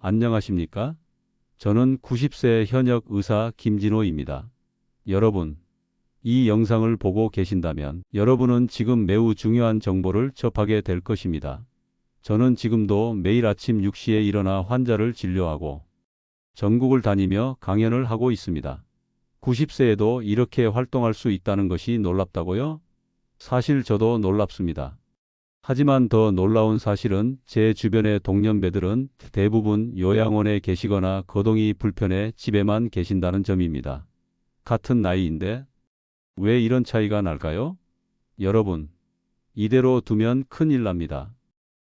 안녕하십니까? 저는 90세 현역 의사 김진호입니다. 여러분, 이 영상을 보고 계신다면 여러분은 지금 매우 중요한 정보를 접하게 될 것입니다. 저는 지금도 매일 아침 6시에 일어나 환자를 진료하고 전국을 다니며 강연을 하고 있습니다. 90세에도 이렇게 활동할 수 있다는 것이 놀랍다고요? 사실 저도 놀랍습니다. 하지만 더 놀라운 사실은 제 주변의 동년배들은 대부분 요양원에 계시거나 거동이 불편해 집에만 계신다는 점입니다. 같은 나이인데 왜 이런 차이가 날까요? 여러분, 이대로 두면 큰일 납니다.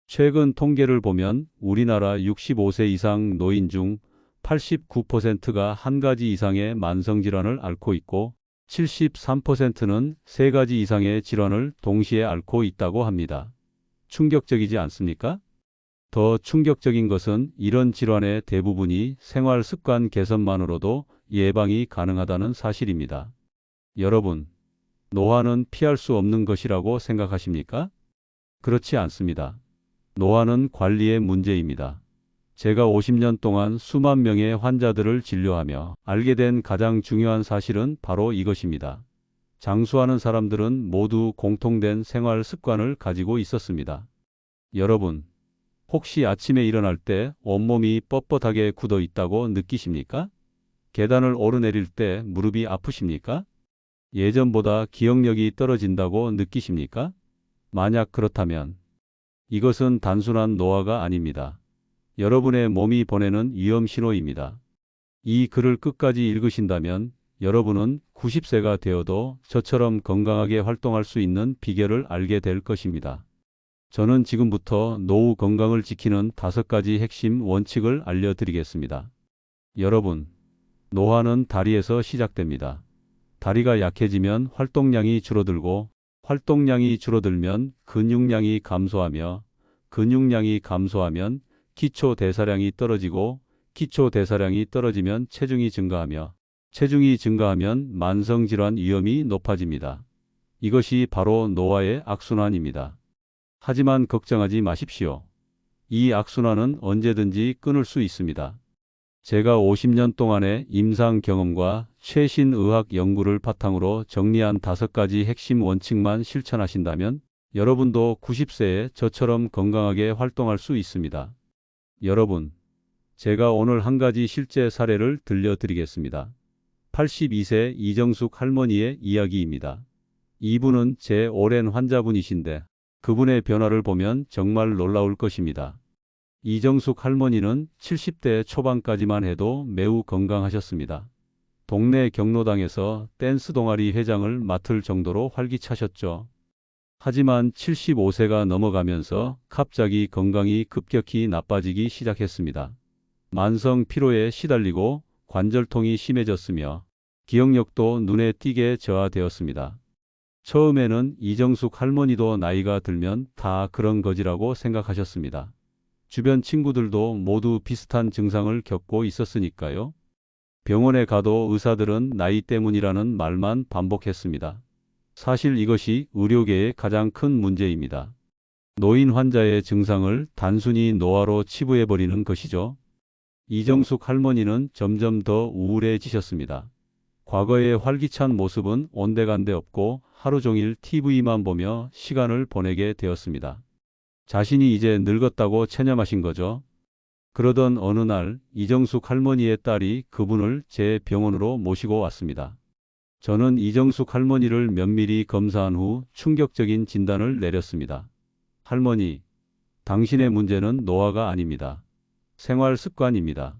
최근 통계를 보면 우리나라 65세 이상 노인 중 89%가 한 가지 이상의 만성질환을 앓고 있고 73%는 세 가지 이상의 질환을 동시에 앓고 있다고 합니다. 충격적이지 않습니까? 더 충격적인 것은 이런 질환의 대부분이 생활 습관 개선만으로도 예방이 가능하다는 사실입니다. 여러분, 노화는 피할 수 없는 것이라고 생각하십니까? 그렇지 않습니다. 노화는 관리의 문제입니다. 제가 50년 동안 수만 명의 환자들을 진료하며 알게 된 가장 중요한 사실은 바로 이것입니다. 장수하는 사람들은 모두 공통된 생활 습관을 가지고 있었습니다. 여러분, 혹시 아침에 일어날 때 온몸이 뻣뻣하게 굳어 있다고 느끼십니까? 계단을 오르내릴 때 무릎이 아프십니까? 예전보다 기억력이 떨어진다고 느끼십니까? 만약 그렇다면 이것은 단순한 노화가 아닙니다. 여러분의 몸이 보내는 위험 신호입니다. 이 글을 끝까지 읽으신다면 여러분은 90세가 되어도 저처럼 건강하게 활동할 수 있는 비결을 알게 될 것입니다. 저는 지금부터 노후 건강을 지키는 5가지 핵심 원칙을 알려드리겠습니다. 여러분, 노화는 다리에서 시작됩니다. 다리가 약해지면 활동량이 줄어들고 활동량이 줄어들면 근육량이 감소하며 근육량이 감소하면 기초 대사량이 떨어지고 기초 대사량이 떨어지면 체중이 증가하며 체중이 증가하면 만성질환 위험이 높아집니다. 이것이 바로 노화의 악순환입니다. 하지만 걱정하지 마십시오. 이 악순환은 언제든지 끊을 수 있습니다. 제가 50년 동안의 임상 경험과 최신 의학 연구를 바탕으로 정리한 5가지 핵심 원칙만 실천하신다면 여러분도 90세에 저처럼 건강하게 활동할 수 있습니다. 여러분, 제가 오늘 한 가지 실제 사례를 들려드리겠습니다. 82세 이정숙 할머니의 이야기입니다. 이분은 제 오랜 환자분이신데 그분의 변화를 보면 정말 놀라울 것입니다. 이정숙 할머니는 70대 초반까지만 해도 매우 건강하셨습니다. 동네 경로당에서 댄스 동아리 회장을 맡을 정도로 활기차셨죠. 하지만 75세가 넘어가면서 갑자기 건강이 급격히 나빠지기 시작했습니다. 만성 피로에 시달리고 관절통이 심해졌으며 기억력도 눈에 띄게 저하되었습니다. 처음에는 이정숙 할머니도 나이가 들면 다 그런 거지라고 생각하셨습니다. 주변 친구들도 모두 비슷한 증상을 겪고 있었으니까요. 병원에 가도 의사들은 나이 때문이라는 말만 반복했습니다. 사실 이것이 의료계의 가장 큰 문제입니다. 노인 환자의 증상을 단순히 노화로 치부해버리는 것이죠. 이정숙 할머니는 점점 더 우울해지셨습니다. 과거의 활기찬 모습은 온데간데 없고 하루 종일 TV만 보며 시간을 보내게 되었습니다. 자신이 이제 늙었다고 체념하신 거죠. 그러던 어느 날 이정숙 할머니의 딸이 그분을 제 병원으로 모시고 왔습니다. 저는 이정숙 할머니를 면밀히 검사한 후 충격적인 진단을 내렸습니다. 할머니, 당신의 문제는 노화가 아닙니다. 생활 습관입니다.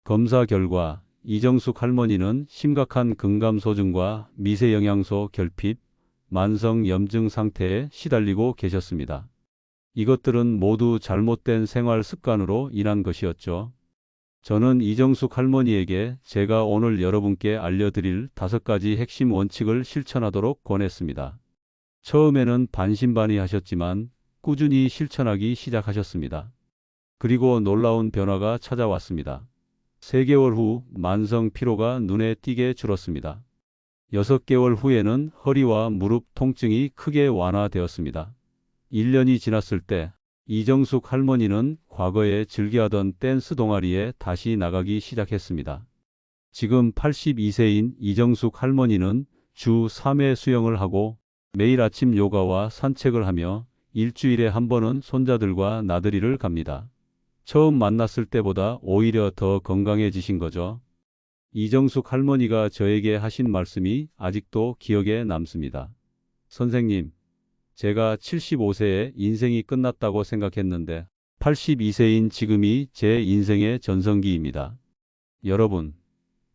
검사 결과 이정숙 할머니는 심각한 근감소증과 미세영양소 결핍, 만성 염증 상태에 시달리고 계셨습니다. 이것들은 모두 잘못된 생활 습관으로 인한 것이었죠. 저는 이정숙 할머니에게 제가 오늘 여러분께 알려드릴 5가지 핵심 원칙을 실천하도록 권했습니다. 처음에는 반신반의하셨지만 꾸준히 실천하기 시작하셨습니다. 그리고 놀라운 변화가 찾아왔습니다. 3개월 후 만성 피로가 눈에 띄게 줄었습니다. 6개월 후에는 허리와 무릎 통증이 크게 완화되었습니다. 1년이 지났을 때 이정숙 할머니는 과거에 즐겨하던 댄스 동아리에 다시 나가기 시작했습니다. 지금 82세인 이정숙 할머니는 주 3회 수영을 하고 매일 아침 요가와 산책을 하며 일주일에 한 번은 손자들과 나들이를 갑니다. 처음 만났을 때보다 오히려 더 건강해지신 거죠. 이정숙 할머니가 저에게 하신 말씀이 아직도 기억에 남습니다. 선생님, 제가 75세에 인생이 끝났다고 생각했는데 82세인 지금이 제 인생의 전성기입니다. 여러분,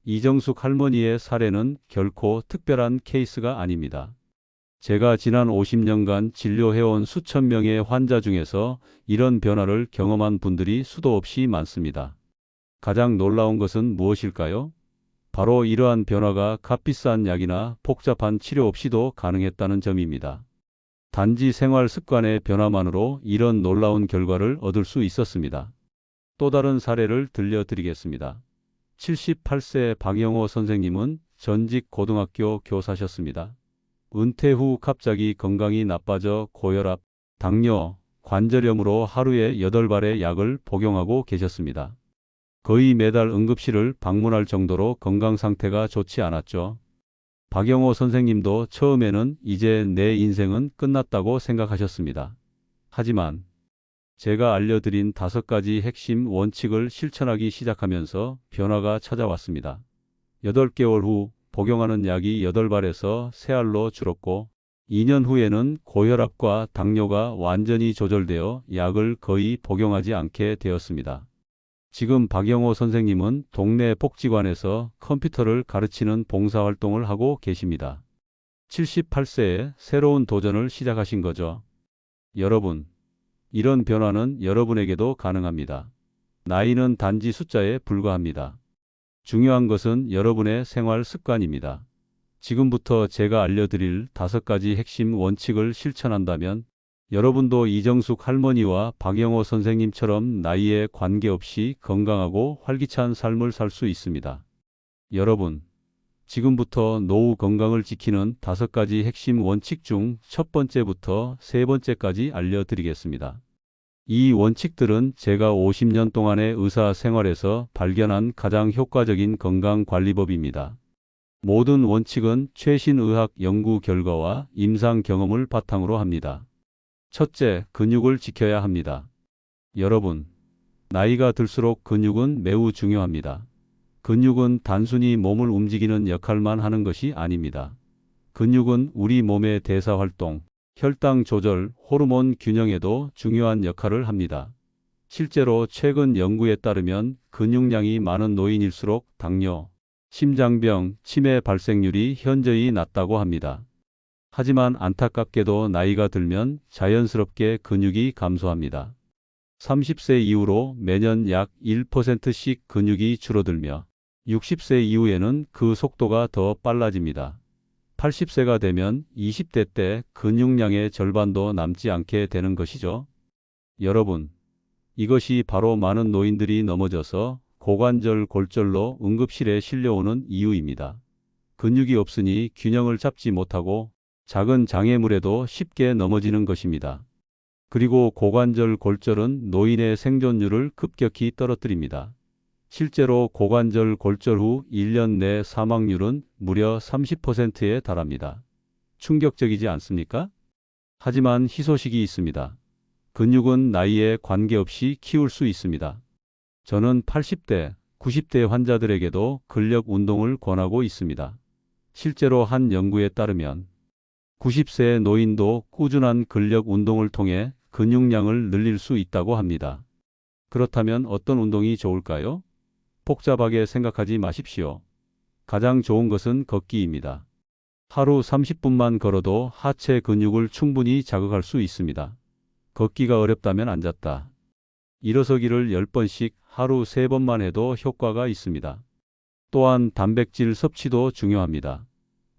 이정숙 할머니의 사례는 결코 특별한 케이스가 아닙니다. 제가 지난 50년간 진료해온 수천 명의 환자 중에서 이런 변화를 경험한 분들이 수도 없이 많습니다. 가장 놀라운 것은 무엇일까요? 바로 이러한 변화가 값비싼 약이나 복잡한 치료 없이도 가능했다는 점입니다. 단지 생활 습관의 변화만으로 이런 놀라운 결과를 얻을 수 있었습니다. 또 다른 사례를 들려드리겠습니다. 78세 박영호 선생님은 전직 고등학교 교사셨습니다. 은퇴 후 갑자기 건강이 나빠져 고혈압, 당뇨, 관절염으로 하루에 8발의 약을 복용하고 계셨습니다. 거의 매달 응급실을 방문할 정도로 건강 상태가 좋지 않았죠. 박영호 선생님도 처음에는 이제 내 인생은 끝났다고 생각하셨습니다. 하지만 제가 알려드린 5가지 핵심 원칙을 실천하기 시작하면서 변화가 찾아왔습니다. 8개월 후 복용하는 약이 8발에서 3알로 줄었고 2년 후에는 고혈압과 당뇨가 완전히 조절되어 약을 거의 복용하지 않게 되었습니다. 지금 박영호 선생님은 동네 복지관에서 컴퓨터를 가르치는 봉사활동을 하고 계십니다. 78세에 새로운 도전을 시작하신 거죠. 여러분, 이런 변화는 여러분에게도 가능합니다. 나이는 단지 숫자에 불과합니다. 중요한 것은 여러분의 생활 습관입니다. 지금부터 제가 알려드릴 5가지 핵심 원칙을 실천한다면 여러분도 이정숙 할머니와 박영호 선생님처럼 나이에 관계없이 건강하고 활기찬 삶을 살 수 있습니다. 여러분, 지금부터 노후 건강을 지키는 5가지 핵심 원칙 중 첫 번째부터 세 번째까지 알려드리겠습니다. 이 원칙들은 제가 50년 동안의 의사 생활에서 발견한 가장 효과적인 건강관리법입니다. 모든 원칙은 최신 의학 연구 결과와 임상 경험을 바탕으로 합니다. 첫째, 근육을 지켜야 합니다. 여러분, 나이가 들수록 근육은 매우 중요합니다. 근육은 단순히 몸을 움직이는 역할만 하는 것이 아닙니다. 근육은 우리 몸의 대사활동, 혈당 조절, 호르몬 균형에도 중요한 역할을 합니다. 실제로 최근 연구에 따르면 근육량이 많은 노인일수록 당뇨, 심장병, 치매 발생률이 현저히 낮다고 합니다. 하지만 안타깝게도 나이가 들면 자연스럽게 근육이 감소합니다. 30세 이후로 매년 약 1%씩 근육이 줄어들며 60세 이후에는 그 속도가 더 빨라집니다. 80세가 되면 20대 때 근육량의 절반도 남지 않게 되는 것이죠. 여러분, 이것이 바로 많은 노인들이 넘어져서 고관절 골절로 응급실에 실려오는 이유입니다. 근육이 없으니 균형을 잡지 못하고 작은 장애물에도 쉽게 넘어지는 것입니다. 그리고 고관절 골절은 노인의 생존율을 급격히 떨어뜨립니다. 실제로 고관절 골절 후 1년 내 사망률은 무려 30%에 달합니다. 충격적이지 않습니까? 하지만 희소식이 있습니다. 근육은 나이에 관계없이 키울 수 있습니다. 저는 80대, 90대 환자들에게도 근력 운동을 권하고 있습니다. 실제로 한 연구에 따르면 90세 노인도 꾸준한 근력 운동을 통해 근육량을 늘릴 수 있다고 합니다. 그렇다면 어떤 운동이 좋을까요? 복잡하게 생각하지 마십시오. 가장 좋은 것은 걷기입니다. 하루 30분만 걸어도 하체 근육을 충분히 자극할 수 있습니다. 걷기가 어렵다면 앉았다 일어서기를 10번씩 하루 3번만 해도 효과가 있습니다. 또한 단백질 섭취도 중요합니다.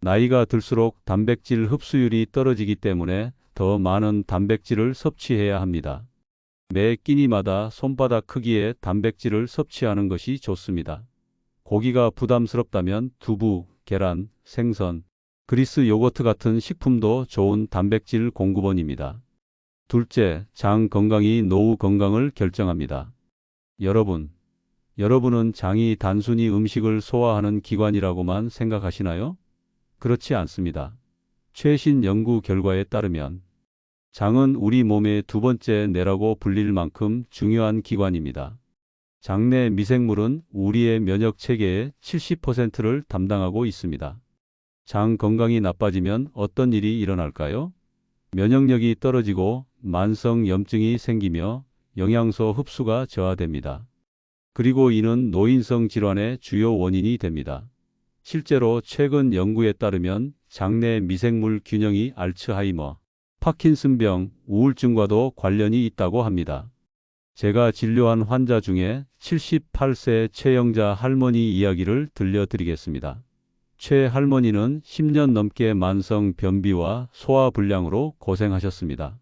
나이가 들수록 단백질 흡수율이 떨어지기 때문에 더 많은 단백질을 섭취해야 합니다. 매 끼니마다 손바닥 크기의 단백질을 섭취하는 것이 좋습니다. 고기가 부담스럽다면 두부, 계란, 생선, 그리스 요거트 같은 식품도 좋은 단백질 공급원입니다. 둘째, 장 건강이 노후 건강을 결정합니다. 여러분은 장이 단순히 음식을 소화하는 기관이라고만 생각하시나요? 그렇지 않습니다. 최신 연구 결과에 따르면 장은 우리 몸의 두 번째 뇌라고 불릴 만큼 중요한 기관입니다. 장내 미생물은 우리의 면역 체계의 70%를 담당하고 있습니다. 장 건강이 나빠지면 어떤 일이 일어날까요? 면역력이 떨어지고 만성 염증이 생기며 영양소 흡수가 저하됩니다. 그리고 이는 노인성 질환의 주요 원인이 됩니다. 실제로 최근 연구에 따르면 장내 미생물 균형이 알츠하이머, 파킨슨병, 우울증과도 관련이 있다고 합니다. 제가 진료한 환자 중에 78세 최영자 할머니 이야기를 들려드리겠습니다. 최 할머니는 10년 넘게 만성 변비와 소화불량으로 고생하셨습니다.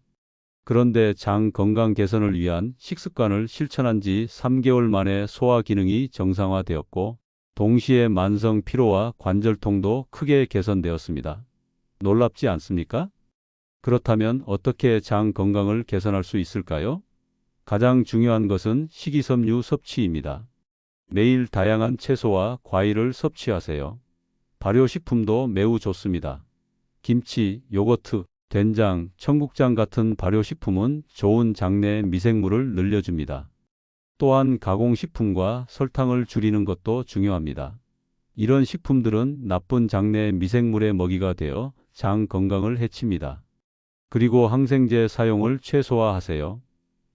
그런데 장 건강 개선을 위한 식습관을 실천한 지 3개월 만에 소화 기능이 정상화되었고, 동시에 만성 피로와 관절통도 크게 개선되었습니다. 놀랍지 않습니까? 그렇다면 어떻게 장 건강을 개선할 수 있을까요? 가장 중요한 것은 식이섬유 섭취입니다. 매일 다양한 채소와 과일을 섭취하세요. 발효식품도 매우 좋습니다. 김치, 요거트, 된장, 청국장 같은 발효식품은 좋은 장내 미생물을 늘려줍니다. 또한 가공식품과 설탕을 줄이는 것도 중요합니다. 이런 식품들은 나쁜 장내 미생물의 먹이가 되어 장 건강을 해칩니다. 그리고 항생제 사용을 최소화하세요.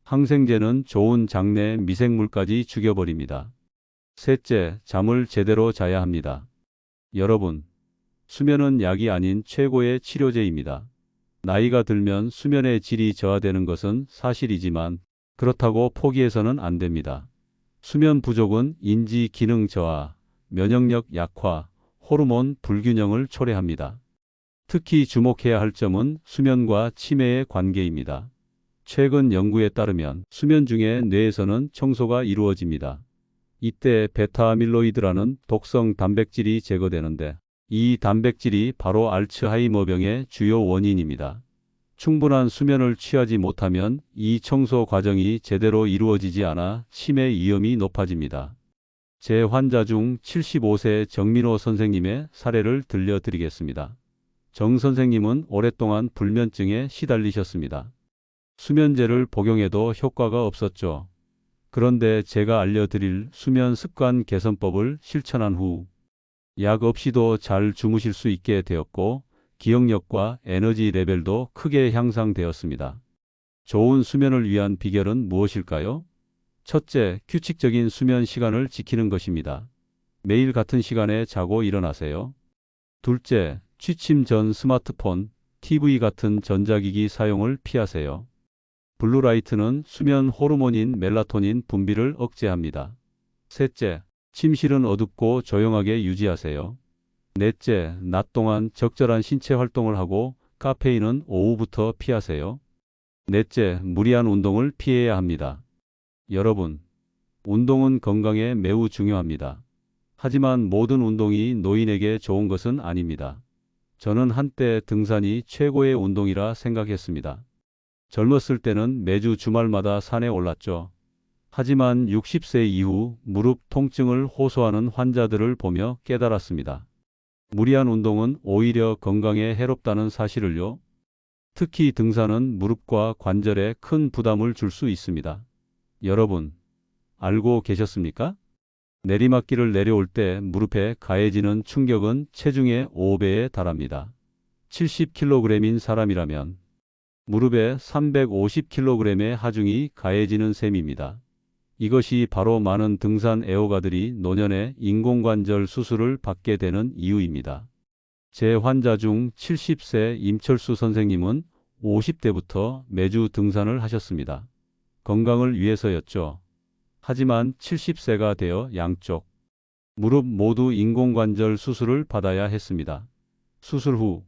항생제는 좋은 장내 미생물까지 죽여버립니다. 셋째, 잠을 제대로 자야 합니다. 여러분, 수면은 약이 아닌 최고의 치료제입니다. 나이가 들면 수면의 질이 저하되는 것은 사실이지만 그렇다고 포기해서는 안 됩니다. 수면 부족은 인지 기능 저하, 면역력 약화, 호르몬 불균형을 초래합니다. 특히 주목해야 할 점은 수면과 치매의 관계입니다. 최근 연구에 따르면 수면 중에 뇌에서는 청소가 이루어집니다. 이때 베타아밀로이드라는 독성 단백질이 제거되는데, 이 단백질이 바로 알츠하이머병의 주요 원인입니다. 충분한 수면을 취하지 못하면 이 청소 과정이 제대로 이루어지지 않아 치매 위험이 높아집니다. 제 환자 중 75세 정민호 선생님의 사례를 들려드리겠습니다. 정 선생님은 오랫동안 불면증에 시달리셨습니다. 수면제를 복용해도 효과가 없었죠. 그런데 제가 알려드릴 수면 습관 개선법을 실천한 후 약 없이도 잘 주무실 수 있게 되었고, 기억력과 에너지 레벨도 크게 향상되었습니다. 좋은 수면을 위한 비결은 무엇일까요? 첫째, 규칙적인 수면 시간을 지키는 것입니다. 매일 같은 시간에 자고 일어나세요. 둘째, 취침 전 스마트폰, TV 같은 전자기기 사용을 피하세요. 블루라이트는 수면 호르몬인 멜라토닌 분비를 억제합니다. 셋째, 침실은 어둡고 조용하게 유지하세요. 넷째, 낮 동안 적절한 신체 활동을 하고 카페인은 오후부터 피하세요. 넷째, 무리한 운동을 피해야 합니다. 여러분, 운동은 건강에 매우 중요합니다. 하지만 모든 운동이 노인에게 좋은 것은 아닙니다. 저는 한때 등산이 최고의 운동이라 생각했습니다. 젊었을 때는 매주 주말마다 산에 올랐죠. 하지만 60세 이후 무릎 통증을 호소하는 환자들을 보며 깨달았습니다. 무리한 운동은 오히려 건강에 해롭다는 사실을요. 특히 등산은 무릎과 관절에 큰 부담을 줄 수 있습니다. 여러분, 알고 계셨습니까? 내리막길을 내려올 때 무릎에 가해지는 충격은 체중의 5배에 달합니다. 70kg인 사람이라면 무릎에 350kg의 하중이 가해지는 셈입니다. 이것이 바로 많은 등산 애호가들이 노년에 인공관절 수술을 받게 되는 이유입니다. 제 환자 중 70세 임철수 선생님은 50대부터 매주 등산을 하셨습니다. 건강을 위해서였죠. 하지만 70세가 되어 양쪽 무릎 모두 인공관절 수술을 받아야 했습니다. 수술 후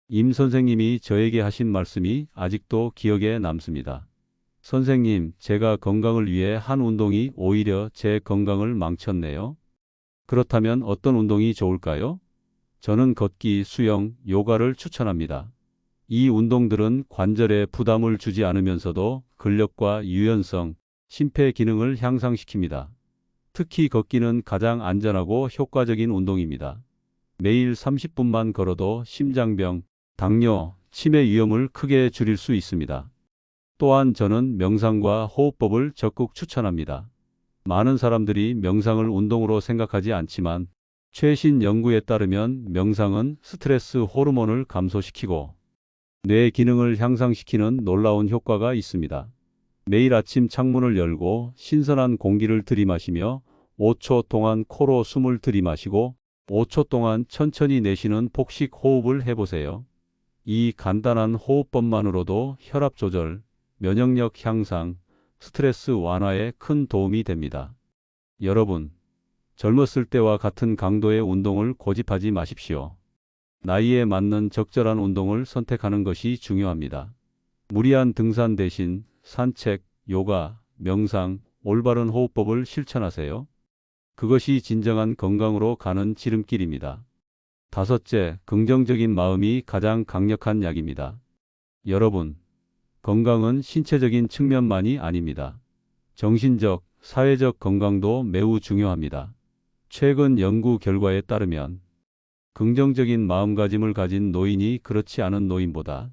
임 선생님이 저에게 하신 말씀이 아직도 기억에 남습니다. 선생님, 제가 건강을 위해 한 운동이 오히려 제 건강을 망쳤네요. 그렇다면 어떤 운동이 좋을까요? 저는 걷기, 수영, 요가를 추천합니다. 이 운동들은 관절에 부담을 주지 않으면서도 근력과 유연성, 심폐 기능을 향상시킵니다. 특히 걷기는 가장 안전하고 효과적인 운동입니다. 매일 30분만 걸어도 심장병, 당뇨, 치매 위험을 크게 줄일 수 있습니다. 또한 저는 명상과 호흡법을 적극 추천합니다. 많은 사람들이 명상을 운동으로 생각하지 않지만 최신 연구에 따르면 명상은 스트레스 호르몬을 감소시키고 뇌 기능을 향상시키는 놀라운 효과가 있습니다. 매일 아침 창문을 열고 신선한 공기를 들이마시며 5초 동안 코로 숨을 들이마시고 5초 동안 천천히 내쉬는 복식 호흡을 해보세요. 이 간단한 호흡법만으로도 혈압 조절, 면역력 향상, 스트레스 완화에 큰 도움이 됩니다. 여러분, 젊었을 때와 같은 강도의 운동을 고집하지 마십시오. 나이에 맞는 적절한 운동을 선택하는 것이 중요합니다. 무리한 등산 대신 산책, 요가, 명상, 올바른 호흡법을 실천하세요. 그것이 진정한 건강으로 가는 지름길입니다. 다섯째, 긍정적인 마음이 가장 강력한 약입니다. 여러분, 건강은 신체적인 측면만이 아닙니다. 정신적, 사회적 건강도 매우 중요합니다. 최근 연구 결과에 따르면 긍정적인 마음가짐을 가진 노인이 그렇지 않은 노인보다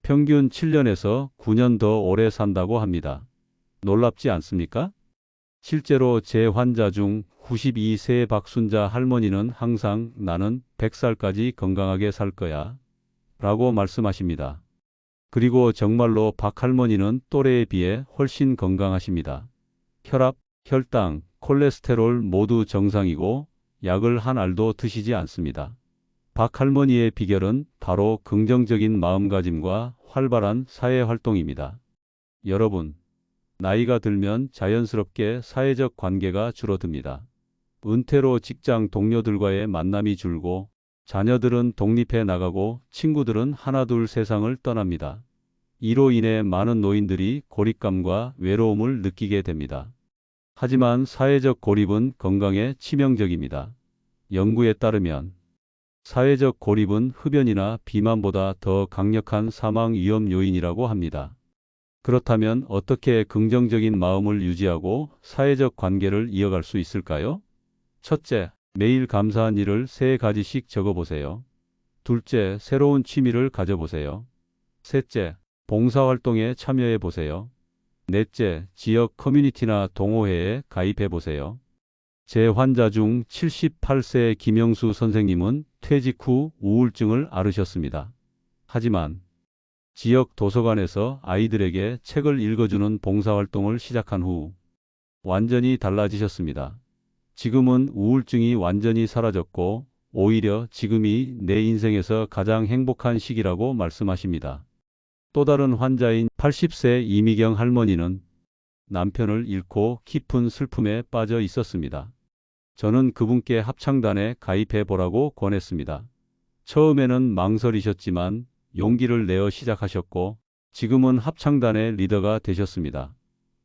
평균 7년에서 9년 더 오래 산다고 합니다. 놀랍지 않습니까? 실제로 제 환자 중 92세 박순자 할머니는 항상 나는 100살까지 건강하게 살 거야 라고 말씀하십니다. 그리고 정말로 박 할머니는 또래에 비해 훨씬 건강하십니다. 혈압, 혈당, 콜레스테롤 모두 정상이고 약을 한 알도 드시지 않습니다. 박 할머니의 비결은 바로 긍정적인 마음가짐과 활발한 사회활동입니다. 여러분, 나이가 들면 자연스럽게 사회적 관계가 줄어듭니다. 은퇴로 직장 동료들과의 만남이 줄고 자녀들은 독립해 나가고 친구들은 하나둘 세상을 떠납니다. 이로 인해 많은 노인들이 고립감과 외로움을 느끼게 됩니다. 하지만 사회적 고립은 건강에 치명적입니다. 연구에 따르면 사회적 고립은 흡연이나 비만보다 더 강력한 사망 위험 요인이라고 합니다. 그렇다면 어떻게 긍정적인 마음을 유지하고 사회적 관계를 이어갈 수 있을까요? 첫째, 매일 감사한 일을 3가지씩 적어보세요. 둘째, 새로운 취미를 가져보세요. 셋째, 봉사활동에 참여해보세요. 넷째, 지역 커뮤니티나 동호회에 가입해보세요. 제 환자 중 78세 김영수 선생님은 퇴직 후 우울증을 앓으셨습니다. 하지만 지역 도서관에서 아이들에게 책을 읽어주는 봉사활동을 시작한 후 완전히 달라지셨습니다. 지금은 우울증이 완전히 사라졌고 오히려 지금이 내 인생에서 가장 행복한 시기라고 말씀하십니다. 또 다른 환자인 80세 이미경 할머니는 남편을 잃고 깊은 슬픔에 빠져 있었습니다. 저는 그분께 합창단에 가입해 보라고 권했습니다. 처음에는 망설이셨지만 용기를 내어 시작하셨고 지금은 합창단의 리더가 되셨습니다.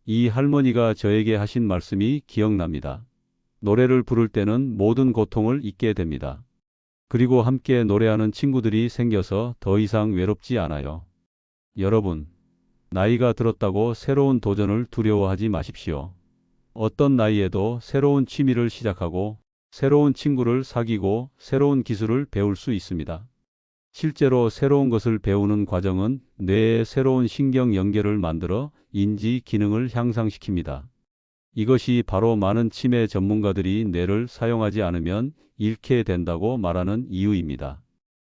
이 할머니가 저에게 하신 말씀이 기억납니다. 노래를 부를 때는 모든 고통을 잊게 됩니다. 그리고 함께 노래하는 친구들이 생겨서 더 이상 외롭지 않아요. 여러분, 나이가 들었다고 새로운 도전을 두려워하지 마십시오. 어떤 나이에도 새로운 취미를 시작하고 새로운 친구를 사귀고 새로운 기술을 배울 수 있습니다. 실제로 새로운 것을 배우는 과정은 뇌에 새로운 신경 연결을 만들어 인지 기능을 향상시킵니다. 이것이 바로 많은 치매 전문가들이 뇌를 사용하지 않으면 잃게 된다고 말하는 이유입니다.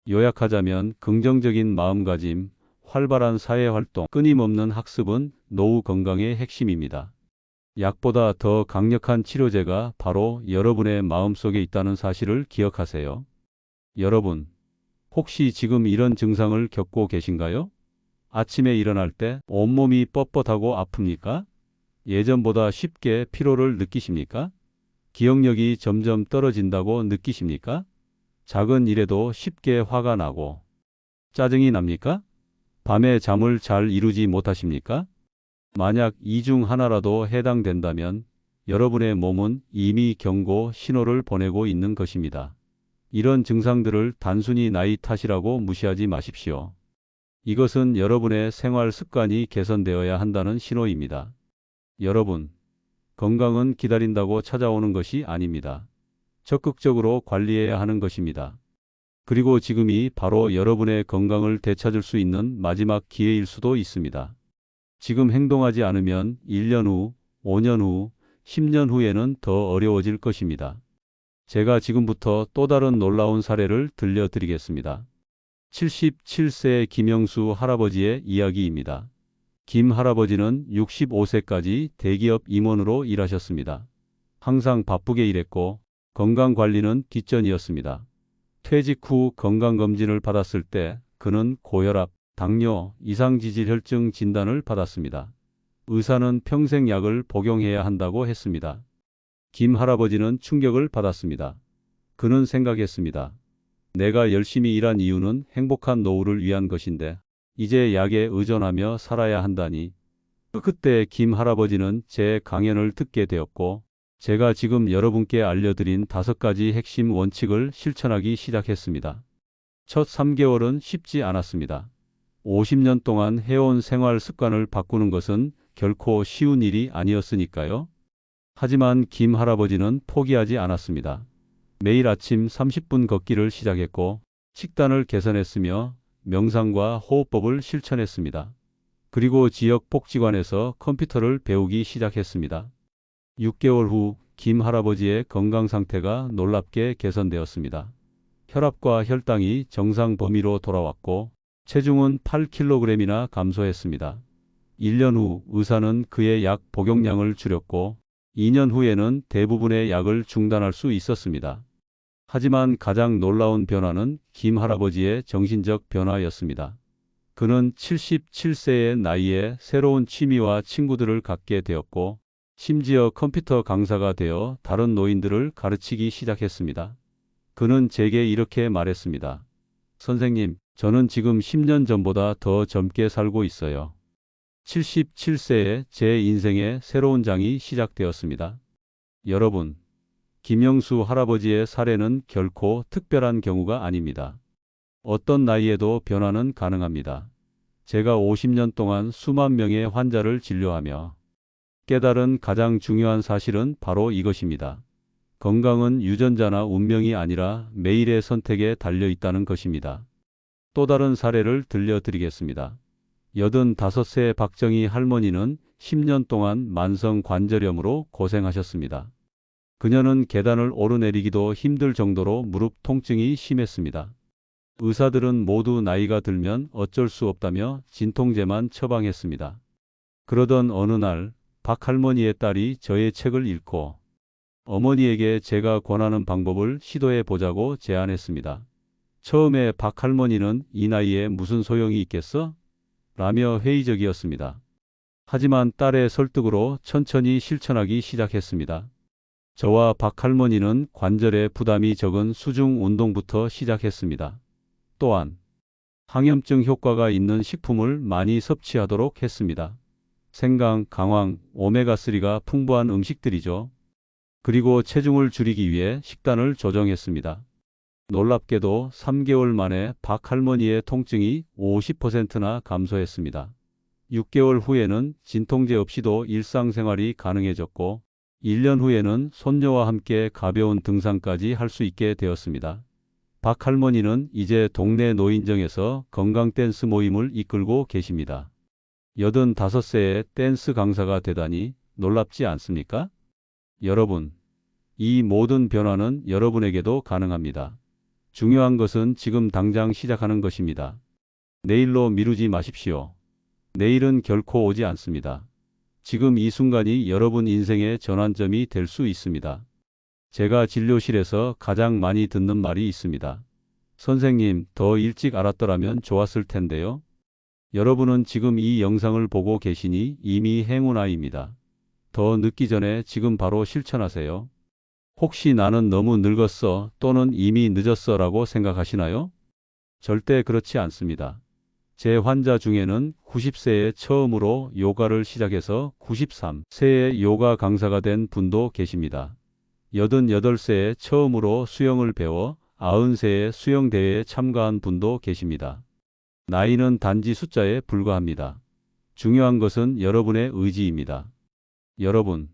요약하자면 긍정적인 마음가짐, 활발한 사회활동, 끊임없는 학습은 노후 건강의 핵심입니다. 약보다 더 강력한 치료제가 바로 여러분의 마음속에 있다는 사실을 기억하세요. 여러분, 혹시 지금 이런 증상을 겪고 계신가요? 아침에 일어날 때 온몸이 뻣뻣하고 아픕니까? 예전보다 쉽게 피로를 느끼십니까? 기억력이 점점 떨어진다고 느끼십니까? 작은 일에도 쉽게 화가 나고 짜증이 납니까? 밤에 잠을 잘 이루지 못하십니까? 만약 이 중 하나라도 해당된다면 여러분의 몸은 이미 경고 신호를 보내고 있는 것입니다. 이런 증상들을 단순히 나이 탓이라고 무시하지 마십시오. 이것은 여러분의 생활 습관이 개선되어야 한다는 신호입니다. 여러분, 건강은 기다린다고 찾아오는 것이 아닙니다. 적극적으로 관리해야 하는 것입니다. 그리고 지금이 바로 여러분의 건강을 되찾을 수 있는 마지막 기회일 수도 있습니다. 지금 행동하지 않으면 1년 후, 5년 후, 10년 후에는 더 어려워질 것입니다. 제가 지금부터 또 다른 놀라운 사례를 들려드리겠습니다. 77세 김영수 할아버지의 이야기입니다. 김 할아버지는 65세까지 대기업 임원으로 일하셨습니다. 항상 바쁘게 일했고 건강관리는 뒷전이었습니다. 퇴직 후 건강검진을 받았을 때 그는 고혈압, 당뇨, 이상지질혈증 진단을 받았습니다. 의사는 평생 약을 복용해야 한다고 했습니다. 김 할아버지는 충격을 받았습니다. 그는 생각했습니다. 내가 열심히 일한 이유는 행복한 노후를 위한 것인데 이제 약에 의존하며 살아야 한다니. 그때 김 할아버지는 제 강연을 듣게 되었고 제가 지금 여러분께 알려드린 5가지 핵심 원칙을 실천하기 시작했습니다. 첫 3개월은 쉽지 않았습니다. 50년 동안 해온 생활 습관을 바꾸는 것은 결코 쉬운 일이 아니었으니까요. 하지만 김 할아버지는 포기하지 않았습니다. 매일 아침 30분 걷기를 시작했고 식단을 개선했으며 명상과 호흡법을 실천했습니다. 그리고 지역 복지관에서 컴퓨터를 배우기 시작했습니다. 6개월 후 김 할아버지의 건강 상태가 놀랍게 개선되었습니다. 혈압과 혈당이 정상 범위로 돌아왔고 체중은 8kg이나 감소했습니다. 1년 후 의사는 그의 약 복용량을 줄였고 2년 후에는 대부분의 약을 중단할 수 있었습니다. 하지만 가장 놀라운 변화는 김 할아버지의 정신적 변화였습니다. 그는 77세의 나이에 새로운 취미와 친구들을 갖게 되었고 심지어 컴퓨터 강사가 되어 다른 노인들을 가르치기 시작했습니다. 그는 제게 이렇게 말했습니다. 선생님, 저는 지금 10년 전보다 더 젊게 살고 있어요. 77세에 제 인생의 새로운 장이 시작되었습니다. 여러분, 김영수 할아버지의 사례는 결코 특별한 경우가 아닙니다. 어떤 나이에도 변화는 가능합니다. 제가 50년 동안 수만 명의 환자를 진료하며 깨달은 가장 중요한 사실은 바로 이것입니다. 건강은 유전자나 운명이 아니라 매일의 선택에 달려 있다는 것입니다. 또 다른 사례를 들려드리겠습니다. 85세 박정희 할머니는 10년 동안 만성 관절염으로 고생하셨습니다. 그녀는 계단을 오르내리기도 힘들 정도로 무릎 통증이 심했습니다. 의사들은 모두 나이가 들면 어쩔 수 없다며 진통제만 처방했습니다. 그러던 어느 날 박 할머니의 딸이 저의 책을 읽고 어머니에게 제가 권하는 방법을 시도해 보자고 제안했습니다. 처음에 박 할머니는 이 나이에 무슨 소용이 있겠어? 라며 회의적이었습니다. 하지만 딸의 설득으로 천천히 실천하기 시작했습니다. 저와 박 할머니는 관절에 부담이 적은 수중 운동부터 시작했습니다. 또한 항염증 효과가 있는 식품을 많이 섭취하도록 했습니다. 생강, 강황, 오메가3가 풍부한 음식들이죠. 그리고 체중을 줄이기 위해 식단을 조정했습니다. 놀랍게도 3개월 만에 박 할머니의 통증이 50%나 감소했습니다. 6개월 후에는 진통제 없이도 일상생활이 가능해졌고 1년 후에는 손녀와 함께 가벼운 등산까지 할 수 있게 되었습니다. 박 할머니는 이제 동네 노인정에서 건강 댄스 모임을 이끌고 계십니다. 85세의 댄스 강사가 되다니 놀랍지 않습니까? 여러분, 이 모든 변화는 여러분에게도 가능합니다. 중요한 것은 지금 당장 시작하는 것입니다. 내일로 미루지 마십시오. 내일은 결코 오지 않습니다. 지금 이 순간이 여러분 인생의 전환점이 될 수 있습니다. 제가 진료실에서 가장 많이 듣는 말이 있습니다. 선생님, 더 일찍 알았더라면 좋았을 텐데요. 여러분은 지금 이 영상을 보고 계시니 이미 행운아입니다. 더 늦기 전에 지금 바로 실천하세요. 혹시 나는 너무 늙었어 또는 이미 늦었어 라고 생각하시나요? 절대 그렇지 않습니다. 제 환자 중에는 90세에 처음으로 요가를 시작해서 93세에 요가 강사가 된 분도 계십니다. 88세에 처음으로 수영을 배워 90세에 수영대회에 참가한 분도 계십니다. 나이는 단지 숫자에 불과합니다. 중요한 것은 여러분의 의지입니다. 여러분,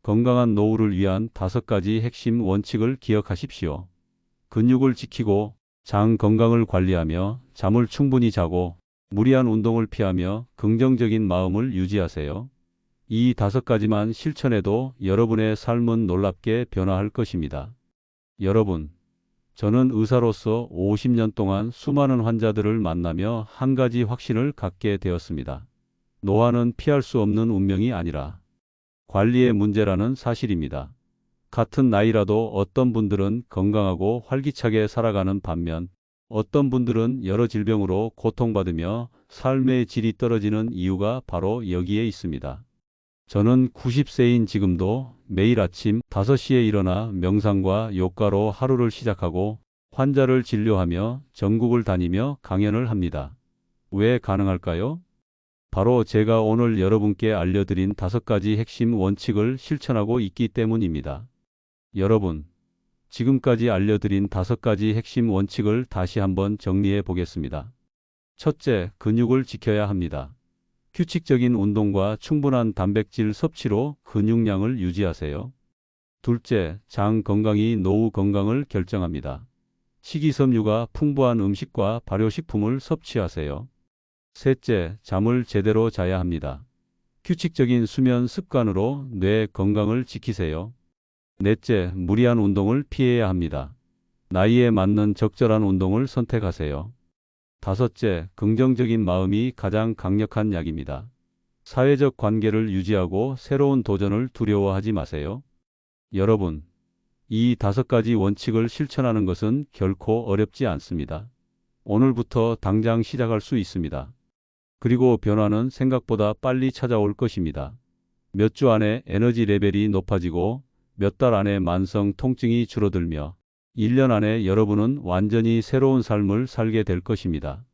건강한 노후를 위한 5가지 핵심 원칙을 기억하십시오. 근육을 지키고 장 건강을 관리하며 잠을 충분히 자고 무리한 운동을 피하며 긍정적인 마음을 유지하세요. 이 5가지만 실천해도 여러분의 삶은 놀랍게 변화할 것입니다. 여러분, 저는 의사로서 50년 동안 수많은 환자들을 만나며 한 가지 확신을 갖게 되었습니다. 노화는 피할 수 없는 운명이 아니라 관리의 문제라는 사실입니다. 같은 나이라도 어떤 분들은 건강하고 활기차게 살아가는 반면 어떤 분들은 여러 질병으로 고통받으며 삶의 질이 떨어지는 이유가 바로 여기에 있습니다. 저는 90세인 지금도 매일 아침 5시에 일어나 명상과 요가로 하루를 시작하고 환자를 진료하며 전국을 다니며 강연을 합니다. 왜 가능할까요? 바로 제가 오늘 여러분께 알려드린 5가지 핵심 원칙을 실천하고 있기 때문입니다. 여러분, 지금까지 알려드린 5가지 핵심 원칙을 다시 한번 정리해 보겠습니다. 첫째, 근육을 지켜야 합니다. 규칙적인 운동과 충분한 단백질 섭취로 근육량을 유지하세요. 둘째, 장 건강이 노후 건강을 결정합니다. 식이섬유가 풍부한 음식과 발효식품을 섭취하세요. 셋째, 잠을 제대로 자야 합니다. 규칙적인 수면 습관으로 뇌 건강을 지키세요. 넷째, 무리한 운동을 피해야 합니다. 나이에 맞는 적절한 운동을 선택하세요. 다섯째, 긍정적인 마음이 가장 강력한 약입니다. 사회적 관계를 유지하고 새로운 도전을 두려워하지 마세요. 여러분, 이 5가지 원칙을 실천하는 것은 결코 어렵지 않습니다. 오늘부터 당장 시작할 수 있습니다. 그리고 변화는 생각보다 빨리 찾아올 것입니다. 몇 주 안에 에너지 레벨이 높아지고 몇 달 안에 만성 통증이 줄어들며 1년 안에 여러분은 완전히 새로운 삶을 살게 될 것입니다.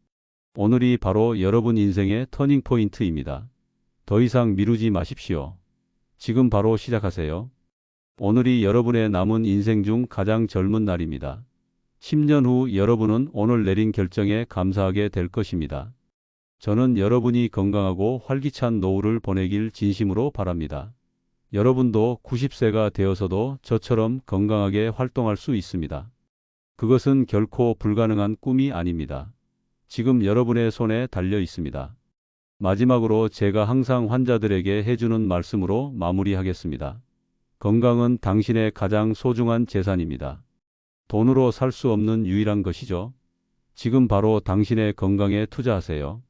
오늘이 바로 여러분 인생의 터닝 포인트입니다. 더 이상 미루지 마십시오. 지금 바로 시작하세요. 오늘이 여러분의 남은 인생 중 가장 젊은 날입니다. 10년 후 여러분은 오늘 내린 결정에 감사하게 될 것입니다. 저는 여러분이 건강하고 활기찬 노후를 보내길 진심으로 바랍니다. 여러분도 90세가 되어서도 저처럼 건강하게 활동할 수 있습니다. 그것은 결코 불가능한 꿈이 아닙니다. 지금 여러분의 손에 달려 있습니다. 마지막으로 제가 항상 환자들에게 해주는 말씀으로 마무리하겠습니다. 건강은 당신의 가장 소중한 재산입니다. 돈으로 살 수 없는 유일한 것이죠. 지금 바로 당신의 건강에 투자하세요.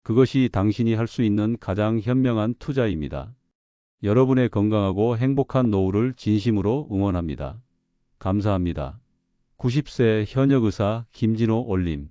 그것이 당신이 할 수 있는 가장 현명한 투자입니다. 여러분의 건강하고 행복한 노후를 진심으로 응원합니다. 감사합니다. 90세 현역의사 김진호 올림.